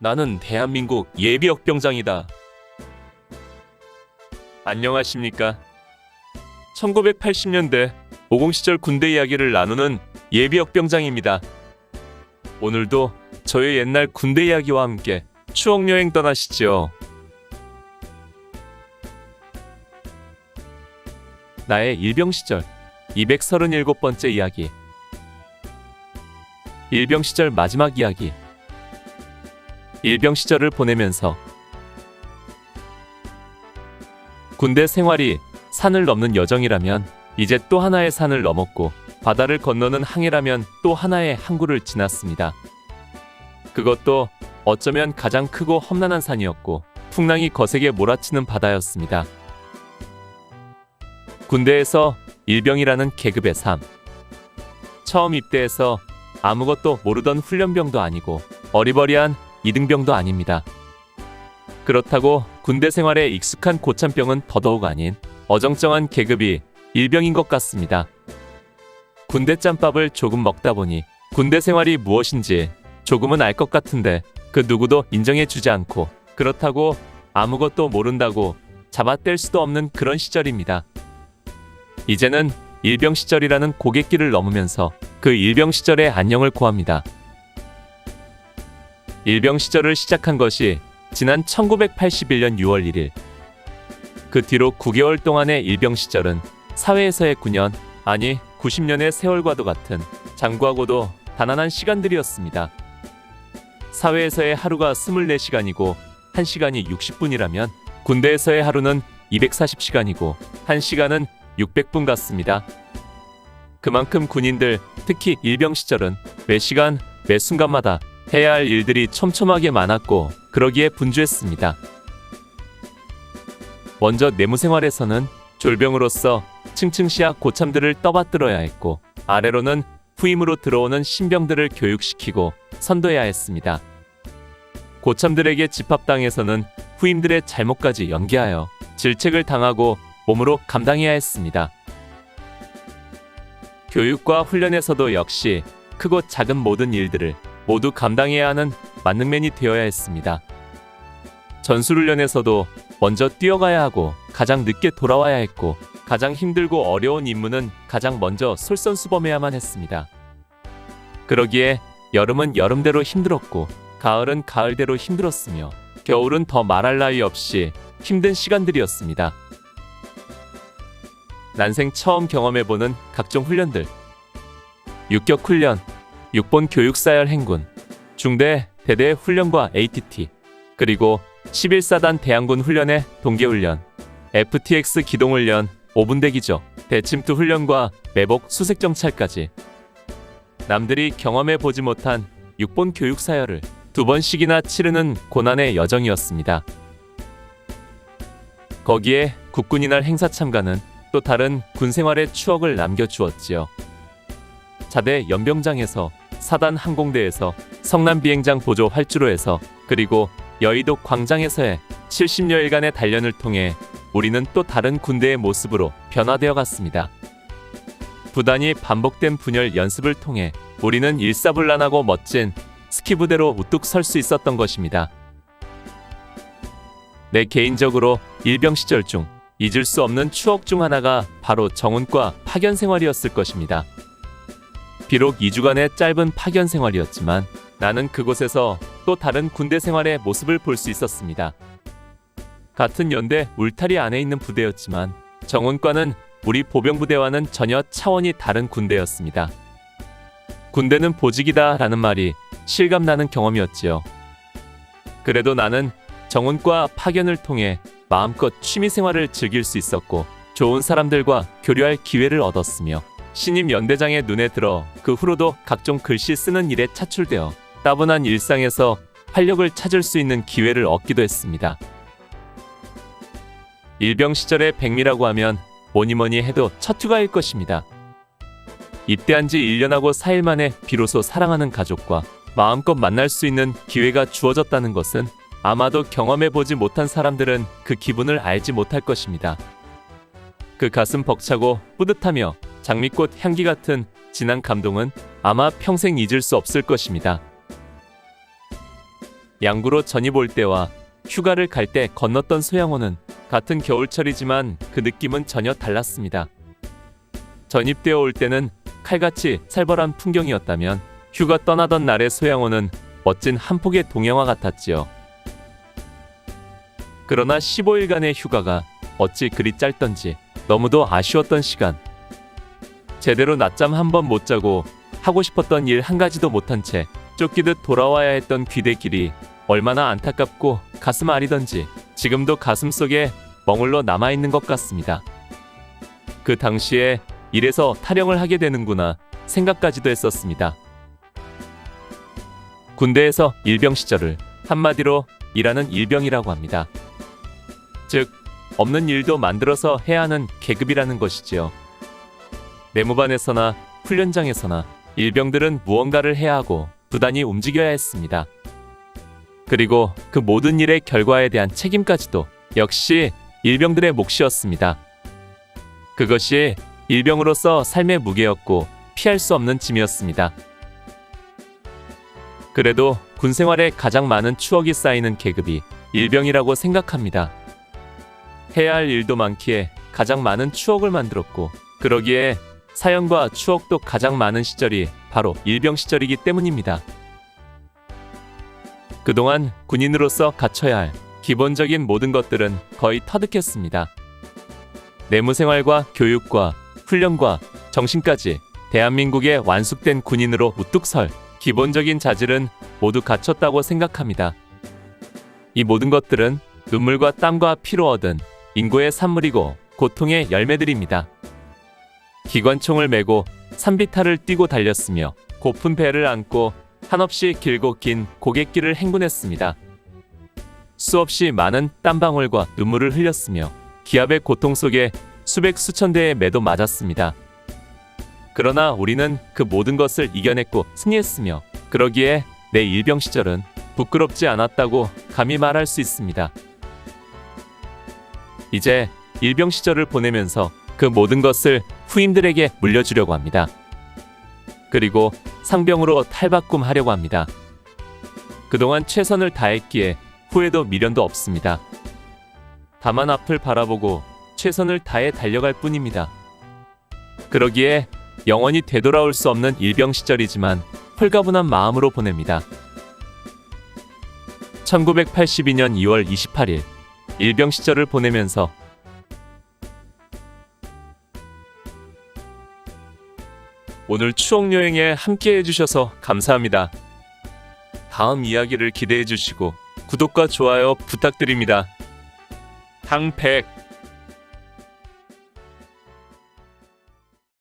나는 대한민국 예비역병장이다. 안녕하십니까? 1980년대 50 시절 군대 이야기를 나누는 예비역병장입니다. 오늘도 저의 옛날 군대 이야기와 함께 추억여행 떠나시죠. 나의 일병 시절 237번째 이야기. 일병 시절 마지막 이야기. 일병 시절을 보내면서 군대 생활이 산을 넘는 여정이라면 이제 또 하나의 산을 넘었고 바다를 건너는 항해라면 또 하나의 항구를 지났습니다. 그것도 어쩌면 가장 크고 험난한 산이었고 풍랑이 거세게 몰아치는 바다였습니다. 군대에서 일병이라는 계급의 삶. 처음 입대해서 아무것도 모르던 훈련병도 아니고 어리버리한 이등병도 아닙니다. 그렇다고 군대 생활에 익숙한 고참병은 더더욱 아닌 어정쩡한 계급이 일병인 것 같습니다. 군대 짬밥을 조금 먹다 보니 군대 생활이 무엇인지 조금은 알 것 같은데 그 누구도 인정해주지 않고 그렇다고 아무것도 모른다고 잡아뗄 수도 없는 그런 시절입니다. 이제는 일병 시절이라는 고갯길을 넘으면서 그 일병 시절의 안녕을 고합니다. 일병 시절을 시작한 것이 지난 1981년 6월 1일. 그 뒤로 9개월 동안의 일병 시절은 사회에서의 9년, 아니 90년의 세월과도 같은 장구하고도 단안한 시간들이었습니다. 사회에서의 하루가 24시간이고 1시간이 60분이라면 군대에서의 하루는 240시간이고 1시간은 600분 같습니다. 그만큼 군인들, 특히 일병 시절은 매 시간, 매 순간마다 해야 할 일들이 촘촘하게 많았고 그러기에 분주했습니다. 먼저 내무생활에서는 졸병으로서 층층시야 고참들을 떠받들어야 했고 아래로는 후임으로 들어오는 신병들을 교육시키고 선도해야 했습니다. 고참들에게 집합당에서는 후임들의 잘못까지 연기하여 질책을 당하고 몸으로 감당해야 했습니다. 교육과 훈련에서도 역시 크고 작은 모든 일들을 모두 감당해야 하는 만능맨이 되어야 했습니다. 전술훈련에서도 먼저 뛰어가야 하고 가장 늦게 돌아와야 했고 가장 힘들고 어려운 임무는 가장 먼저 솔선수범해야만 했습니다. 그러기에 여름은 여름대로 힘들었고 가을은 가을대로 힘들었으며 겨울은 더 말할 나위 없이 힘든 시간들이었습니다. 난생 처음 경험해보는 각종 훈련들. 육격훈련, 6본 교육사열 행군, 중대 대대 훈련과 ATT, 그리고 11사단 대항군 훈련의 동계훈련, FTX 기동훈련, 5분 대기조, 대침투 훈련과 매복 수색정찰까지 남들이 경험해보지 못한 6본 교육사열을 2번씩이나 치르는 고난의 여정이었습니다. 거기에 국군이날 행사 참가는 또 다른 군생활의 추억을 남겨주었지요. 자대 연병장에서 사단 항공대에서 성남비행장 보조 활주로에서 그리고 여의도 광장에서의 70여일간의 단련을 통해 우리는 또 다른 군대의 모습으로 변화되어 갔습니다. 부단히 반복된 분열 연습을 통해 우리는 일사불란하고 멋진 스키부대로 우뚝 설 수 있었던 것입니다. 내 개인적으로 일병 시절 중 잊을 수 없는 추억 중 하나가 바로 정훈과 파견 생활이었을 것입니다. 비록 2주간의 짧은 파견 생활이었지만 나는 그곳에서 또 다른 군대 생활의 모습을 볼 수 있었습니다. 같은 연대 울타리 안에 있는 부대였지만 정훈과는 우리 보병부대와는 전혀 차원이 다른 군대였습니다. 군대는 보직이다 라는 말이 실감나는 경험이었지요. 그래도 나는 정훈과 파견을 통해 마음껏 취미생활을 즐길 수 있었고 좋은 사람들과 교류할 기회를 얻었으며 신임 연대장의 눈에 들어 그 후로도 각종 글씨 쓰는 일에 차출되어 따분한 일상에서 활력을 찾을 수 있는 기회를 얻기도 했습니다. 일병 시절의 백미라고 하면 뭐니뭐니 해도 첫 휴가일 것입니다. 입대한 지 1년하고 4일 만에 비로소 사랑하는 가족과 마음껏 만날 수 있는 기회가 주어졌다는 것은 아마도 경험해보지 못한 사람들은 그 기분을 알지 못할 것입니다. 그 가슴 벅차고 뿌듯하며 장미꽃 향기 같은 진한 감동은 아마 평생 잊을 수 없을 것입니다. 양구로 전입 올 때와 휴가를 갈 때 건넜던 소양호는 같은 겨울철이지만 그 느낌은 전혀 달랐습니다. 전입되어 올 때는 칼같이 살벌한 풍경이었다면 휴가 떠나던 날의 소양호는 멋진 한 폭의 동양화 같았지요. 그러나 15일간의 휴가가 어찌 그리 짧던지 너무도 아쉬웠던 시간. 제대로 낮잠 한 번 못 자고 하고 싶었던 일 한 가지도 못한 채 쫓기듯 돌아와야 했던 귀대길이 얼마나 안타깝고 가슴 아리던지 지금도 가슴속에 머물러 남아있는 것 같습니다. 그 당시에 이래서 탈영을 하게 되는구나 생각까지도 했었습니다. 군대에서 일병 시절을 한마디로 일하는 일병이라고 합니다. 즉, 없는 일도 만들어서 해야 하는 계급이라는 것이지요. 내무반에서나 훈련장에서나 일병들은 무언가를 해야 하고 부단히 움직여야 했습니다. 그리고 그 모든 일의 결과에 대한 책임까지도 역시 일병들의 몫이었습니다. 그것이 일병으로서 삶의 무게였고 피할 수 없는 짐이었습니다. 그래도 군 생활에 가장 많은 추억이 쌓이는 계급이 일병이라고 생각합니다. 해야 할 일도 많기에 가장 많은 추억을 만들었고 그러기에 사연과 추억도 가장 많은 시절이 바로 일병 시절이기 때문입니다. 그동안 군인으로서 갖춰야 할 기본적인 모든 것들은 거의 터득했습니다. 내무생활과 교육과 훈련과 정신까지 대한민국의 완숙된 군인으로 우뚝 설 기본적인 자질은 모두 갖췄다고 생각합니다. 이 모든 것들은 눈물과 땀과 피로 얻은 인고의 산물이고 고통의 열매들입니다. 기관총을 메고 산비탈을 뛰고 달렸으며 고픈 배를 안고 한없이 길고 긴 고갯길을 행군했습니다. 수없이 많은 땀방울과 눈물을 흘렸으며 기압의 고통 속에 수백 수천 대의 매도 맞았습니다. 그러나 우리는 그 모든 것을 이겨냈고 승리했으며 그러기에 내 일병 시절은 부끄럽지 않았다고 감히 말할 수 있습니다. 이제 일병 시절을 보내면서 그 모든 것을 후임들에게 물려주려고 합니다. 그리고 상병으로 탈바꿈하려고 합니다. 그동안 최선을 다했기에 후회도 미련도 없습니다. 다만 앞을 바라보고 최선을 다해 달려갈 뿐입니다. 그러기에 영원히 되돌아올 수 없는 일병 시절이지만 홀가분한 마음으로 보냅니다. 1982년 2월 28일 일병 시절을 보내면서 오늘 추억여행에 함께 해주셔서 감사합니다. 다음 이야기를 기대해 주시고 구독과 좋아요 부탁드립니다. 항백